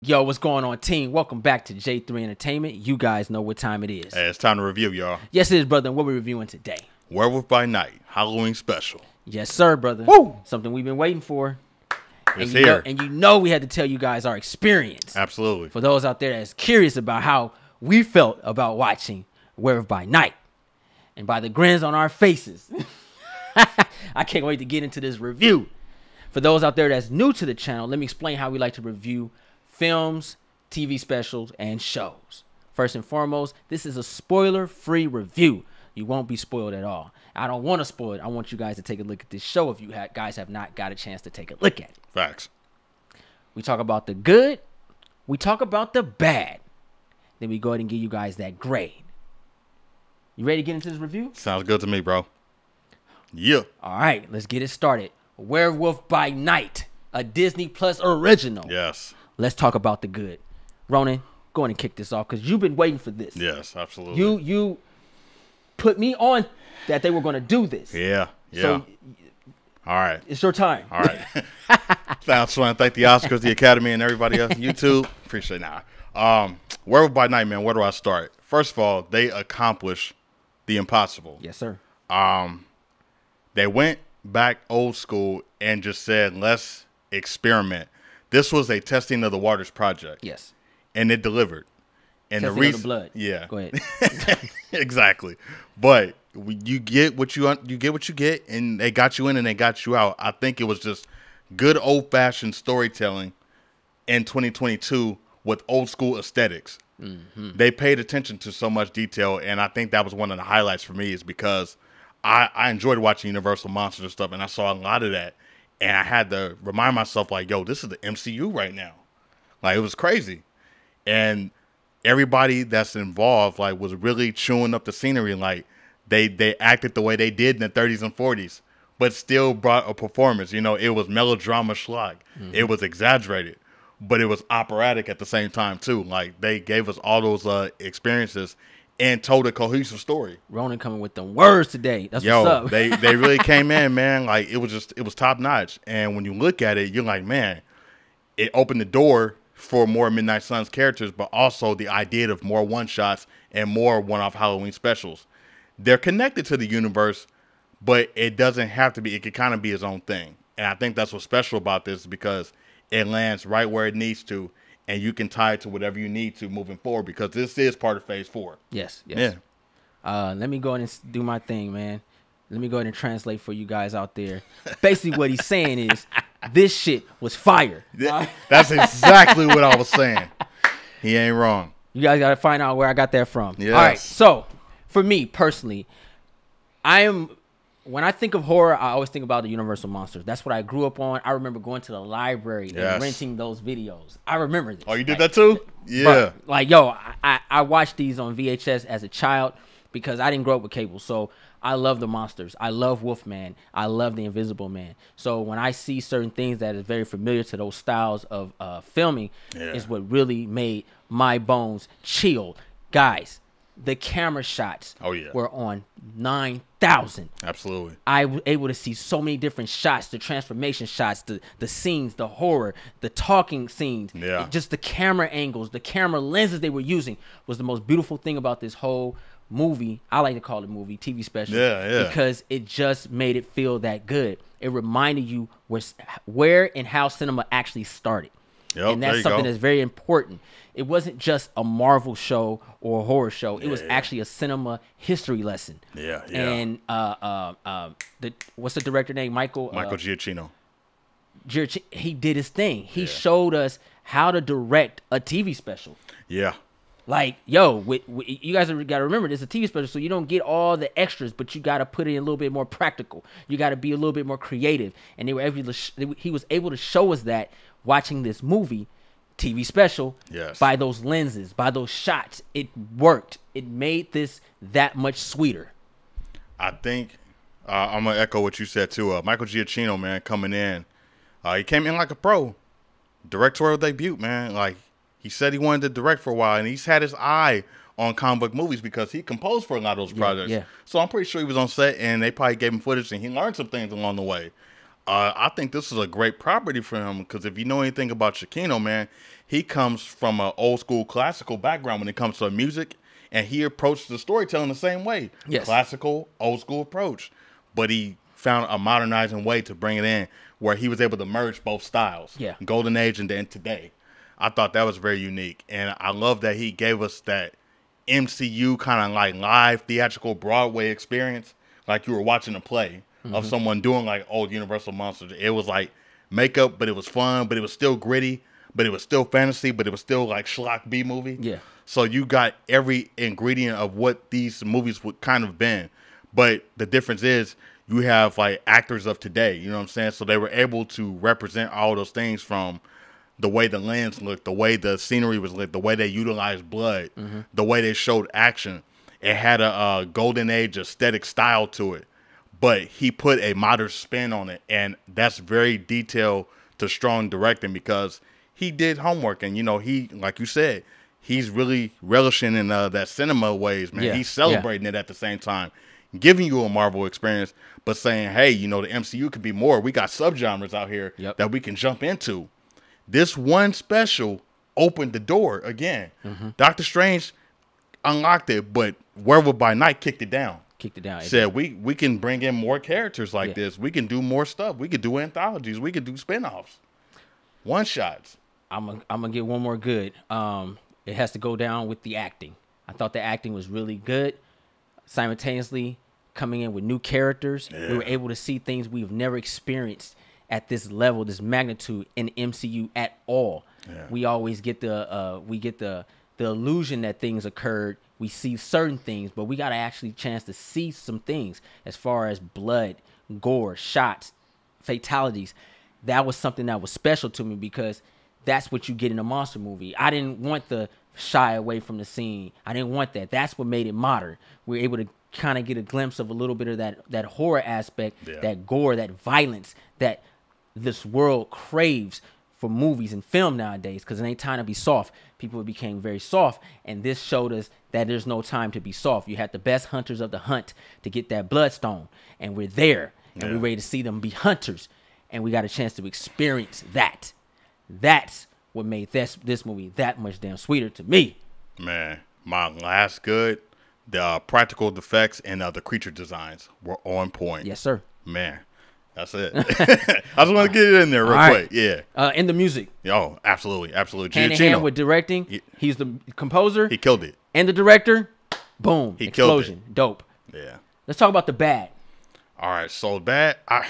Yo, what's going on, team? Welcome back to J3 Entertainment. You guys know what time it is. Hey, it's time to review, y'all. Yes, it is, brother. And what we're reviewing today? Werewolf by Night, Halloween special. Yes, sir, brother. Woo! Something we've been waiting for. It's here. And you know we had to tell you guys our experience. Absolutely. For those out there that's curious about how we felt about watching Werewolf by Night. And by the grins on our faces, I can't wait to get into this review. For those out there that's new to the channel, let me explain how we like to review films, TV specials, and shows. First and foremost, this is a spoiler-free review. You won't be spoiled at all. I don't want to spoil it. I want you guys to take a look at this show if you guys have not got a chance to take a look at it. Facts. We talk about the good. We talk about the bad. Then we go ahead and give you guys that grade. You ready to get into this review? Sounds good to me, bro. Yeah. All right, let's get it started. Werewolf by Night, a Disney Plus original. Yes. Let's talk about the good. Ronan, go on and kick this off because you've been waiting for this. Yes, absolutely. You put me on that they were going to do this. Yeah. Yeah. So, all right. It's your time. All right. I just want to thank the Oscars, the Academy, and everybody else on YouTube. Appreciate it. Werewolf by Night, man, where do I start? First of all, they accomplished the impossible. Yes, sir. They went back old school and just said, let's experiment. This was a testing of the waters project. Yes. And it delivered. And testing of the blood. Yeah. Go ahead. Exactly. But you get what you get, and they got you in and they got you out. I think it was just good old-fashioned storytelling in 2022 with old school aesthetics. Mm-hmm. They paid attention to so much detail, and I think that was one of the highlights for me is because I enjoyed watching Universal Monsters and stuff, and I saw a lot of that. And I had to remind myself, like, yo, this is the MCU right now. Like, it was crazy. And everybody that's involved, like, was really chewing up the scenery. Like, they acted the way they did in the 30s and 40s, but still brought a performance. You know, it was melodrama schlock. Mm-hmm. It was exaggerated, but it was operatic at the same time, too. Like, they gave us all those experiences and told a cohesive story. Ronan coming with them words today. That's what's up. they really came in, man. Like, it was top notch. And when you look at it, you're like, man, it opened the door for more Midnight Suns characters, but also the idea of more one-shots and more one-off Halloween specials. They're connected to the universe, but it doesn't have to be. It could kind of be its own thing. And I think that's what's special about this because it lands right where it needs to, and you can tie it to whatever you need to moving forward because this is part of Phase 4. Yes, yes. Yeah. Let me go ahead and do my thing, man. Let me go ahead and translate for you guys out there. Basically, what he's saying is this shit was fire. That's exactly what I was saying. He ain't wrong. You guys got to find out where I got that from. Yes. All right, so for me personally, when I think of horror, I always think about the Universal Monsters. That's what I grew up on. I remember going to the library and renting those videos. I remember this. Oh, you did that too? Yeah. Like, yo, I watched these on VHS as a child because I didn't grow up with cable. So I love the monsters. I love Wolfman. I love the Invisible Man. So when I see certain things that is very familiar to those styles of filming is what really made my bones chill. Guys, the camera shots were on 9,000. Absolutely. I was able to see so many different shots, the transformation shots, the scenes, the horror, the talking scenes, just the camera angles, the camera lenses they were using was the most beautiful thing about this whole movie. I like to call it movie, TV special, because it just made it feel that good. It reminded you where and how cinema actually started. Yep, and that's something that's very important. It wasn't just a Marvel show or a horror show. It was actually a cinema history lesson. Yeah. And what's the director name? Michael Giacchino. He did his thing. He showed us how to direct a TV special. Yeah. Like, yo, you guys got to remember, this is a TV special, so you don't get all the extras, but you got to put it in a little bit more practical. You got to be a little bit more creative. And he was able to show us that watching this movie, TV special, by those lenses, by those shots. It worked. It made this that much sweeter. I think I'm going to echo what you said, too. Michael Giacchino, man, coming in. He came in like a pro. Directorial debut, man. Like, he said he wanted to direct for a while, and he's had his eye on comic book movies because he composed for a lot of those projects. So I'm pretty sure he was on set, and they probably gave him footage, and he learned some things along the way. I think this is a great property for him because if you know anything about Giacchino, man, he comes from an old school classical background when it comes to music, and he approached the storytelling the same way. Yes. Classical, old school approach. But he found a modernizing way to bring it in where he was able to merge both styles. Yeah. Golden Age and then today. I thought that was very unique. And I love that he gave us that MCU kind of like live theatrical Broadway experience, like you were watching a play of someone doing like old Universal monsters. It was like makeup, but it was fun, but it was still gritty, but it was still fantasy, but it was still like schlock B movie. Yeah. So you got every ingredient of what these movies would kind of been. But the difference is you have like actors of today, you know what I'm saying? So they were able to represent all those things from the way the lens looked, the way the scenery was lit, the way they utilized blood, the way they showed action. It had a golden age aesthetic style to it, but he put a modern spin on it, and that's very detailed to strong directing because he did homework, and he, like you said, he's really relishing in that cinema ways, man. Yeah, He's celebrating it at the same time, giving you a Marvel experience, but saying, hey, the MCU could be more. We got subgenres out here that we can jump into. This one special opened the door again. Doctor Strange unlocked it, but Werewolf by Night kicked it down. Said we can bring in more characters like this. We can do more stuff. We could do anthologies. We could do spinoffs, one shots. I'm gonna get one more good. It has to go down with the acting. I thought the acting was really good. Simultaneously coming in with new characters, we were able to see things we've never experienced at this level, this magnitude in MCU at all. Yeah. We always get the illusion that things occurred. We see certain things, but we got to actually chance to see some things as far as blood, gore, shots, fatalities. That was something that was special to me because that's what you get in a monster movie. I didn't want the shy away from the scene. I didn't want that. That's what made it modern. We were able to kind of get a glimpse of a little bit of that horror aspect, that gore, that violence that this world craves for movies and film nowadays, because it ain't time to be soft. People became very soft, and this showed us that there's no time to be soft. You had the best hunters of the hunt to get that bloodstone, and we're there, and we're ready to see them be hunters, and we got a chance to experience that. That's what made this movie that much damn sweeter to me. Man, my last good, the practical effects and the creature designs were on point. Yes, sir. Man. That's it. I just want to get it in there real quick. Yeah. And the music. Oh, absolutely. Absolutely. Hand in hand with directing. He's the composer. He killed it. And the director. Boom. He explosion. Killed it. Dope. Yeah. Let's talk about the bad. All right. So bad. I'm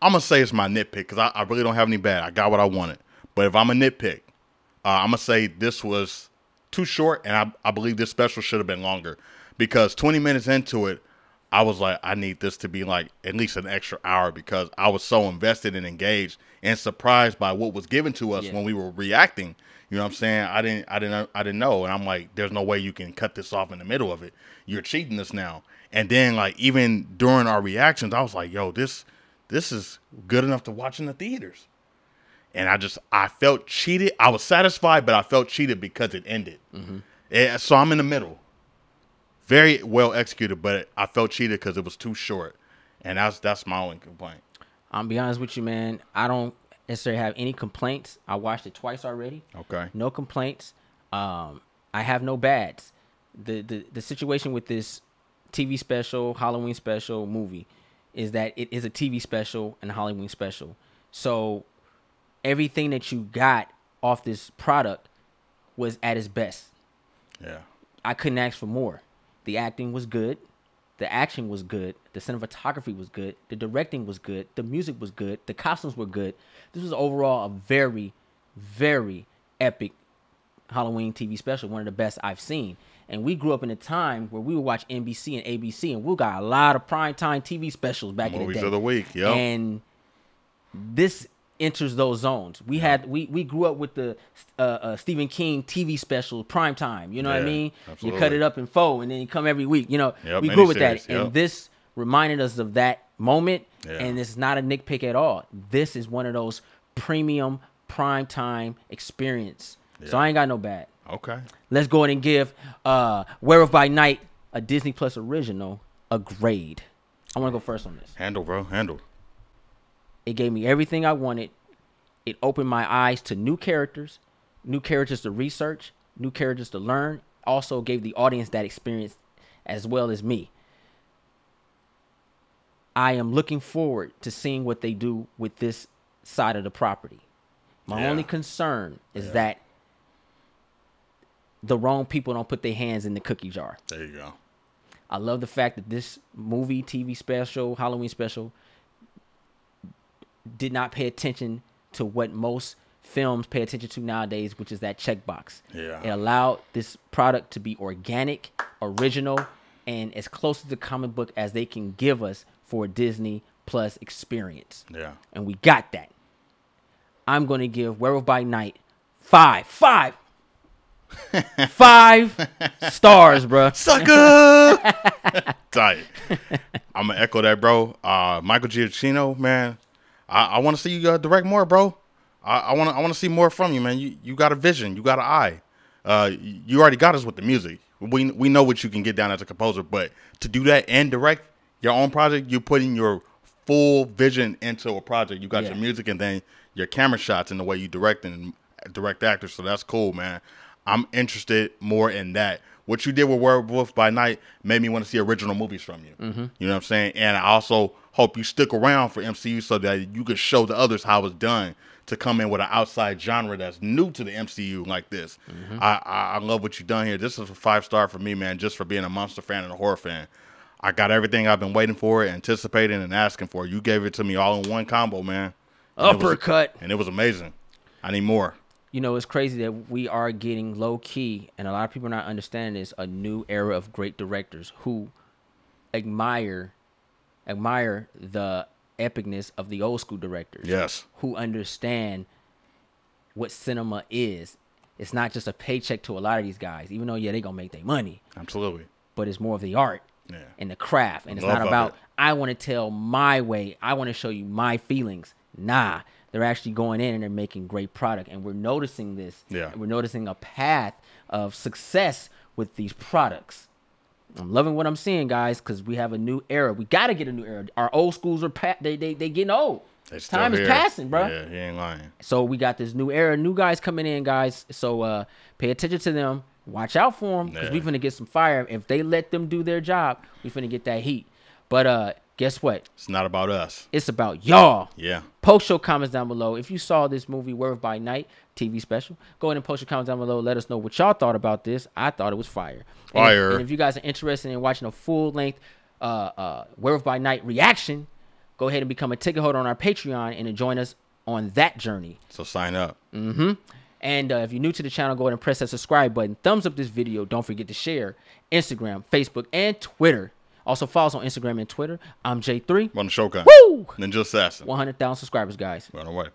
going to say it's my nitpick because I really don't have any bad. I got what I wanted. But if I'm a nitpick, I'm going to say this was too short, and I believe this special should have been longer because 20 minutes into it, I was like, I need this to be like at least an extra hour because I was so invested and engaged and surprised by what was given to us when we were reacting. You know what I'm saying? I didn't know. And I'm like, there's no way you can cut this off in the middle of it. You're cheating us now. And then like even during our reactions, I was like, yo, this is good enough to watch in the theaters. And I felt cheated. I was satisfied, but I felt cheated because it ended. So I'm in the middle. Very well executed, but I felt cheated because it was too short. And that's my only complaint. I'll be honest with you, man. I don't necessarily have any complaints. I watched it twice already. Okay. No complaints. I have no bads. The situation with this TV special, Halloween special movie is that it is a TV special and a Halloween special. So everything that you got off this product was at its best. Yeah. I couldn't ask for more. The acting was good. The action was good. The cinematography was good. The directing was good. The music was good. The costumes were good. This was overall a very, very epic Halloween TV special. One of the best I've seen. And we grew up in a time where we would watch NBC and ABC, and we got a lot of primetime TV specials back in the day. Movies of the week, yep. And this enters those zones. We grew up with the Stephen King TV special Primetime. You know what I mean? Absolutely. You cut it up in 4 and then you come every week. You know, we grew with that. And this reminded us of that moment. Yeah. And it's not a nitpick at all. This is one of those premium primetime experience. Yeah. So I ain't got no bad. Okay. Let's go ahead and give Werewolf by Night, a Disney Plus original, a grade. I want to go first on this. Handle, bro. Handle. It gave me everything I wanted. It opened my eyes to new characters to research, new characters to learn. Also gave the audience that experience as well as me. I am looking forward to seeing what they do with this side of the property. My only concern is that the wrong people don't put their hands in the cookie jar. There you go. I love the fact that this movie, TV special, Halloween special, did not pay attention to what most films pay attention to nowadays, which is that checkbox. Yeah. It allowed this product to be organic, original, and as close to the comic book as they can give us for a Disney Plus experience. Yeah. And we got that. I'm going to give Werewolf by Night 5 stars, bro. Sucker! Tight. I'm going to echo that, bro. Michael Giacchino, man. I want to see you direct more, bro. I want to see more from you, man. You got a vision. You got an eye. You already got us with the music. We know what you can get down as a composer, but to do that and direct your own project, you're putting your full vision into a project. You got your music and then your camera shots and the way you direct and direct actors. So that's cool, man. I'm interested more in that. What you did with Werewolf by Night made me want to see original movies from you. Mm-hmm. You know what I'm saying? And I also hope you stick around for MCU so that you could show the others how it's done to come in with an outside genre that's new to the MCU like this. Mm-hmm. I love what you've done here. This is a 5-star for me, man, just for being a monster fan and a horror fan. I got everything I've been waiting for, anticipating, and asking for. You gave it to me all in one combo, man. Uppercut. And it was amazing. I need more. You know, it's crazy that we are getting low-key, and a lot of people are not understanding this, a new era of great directors who admire the epicness of the old school directors. Yes. Who understand what cinema is. It's not just a paycheck to a lot of these guys, even though, they're going to make their money. Absolutely. But it's more of the art and the craft. And it's not about, I want to tell my way. I want to show you my feelings. Nah. They're actually going in and they're making great product. And we're noticing this. Yeah. And we're noticing a path of success with these products. I'm loving what I'm seeing, guys, because we have a new era. We got to get a new era. Our old schools are they getting old. Time is passing, bro. Yeah, he ain't lying. So we got this new era, new guys coming in, guys. So pay attention to them. Watch out for them because we finna get some fire. If they let them do their job, we finna get that heat. But guess what? It's not about us. It's about y'all. Yeah. Post your comments down below. If you saw this movie, Werewolf by Night TV special, go ahead and post your comments down below. Let us know what y'all thought about this. I thought it was fire. And if you guys are interested in watching a full-length Werewolf by Night reaction, go ahead and become a ticket holder on our Patreon and join us on that journey. So sign up. Mm-hmm. And if you're new to the channel, go ahead and press that subscribe button. Thumbs up this video. Don't forget to share Instagram, Facebook, and Twitter. Also follow us on Instagram and Twitter. I'm J3. Run the show, Woo! Ninja Assassin. 100,000 subscribers, guys. Run away.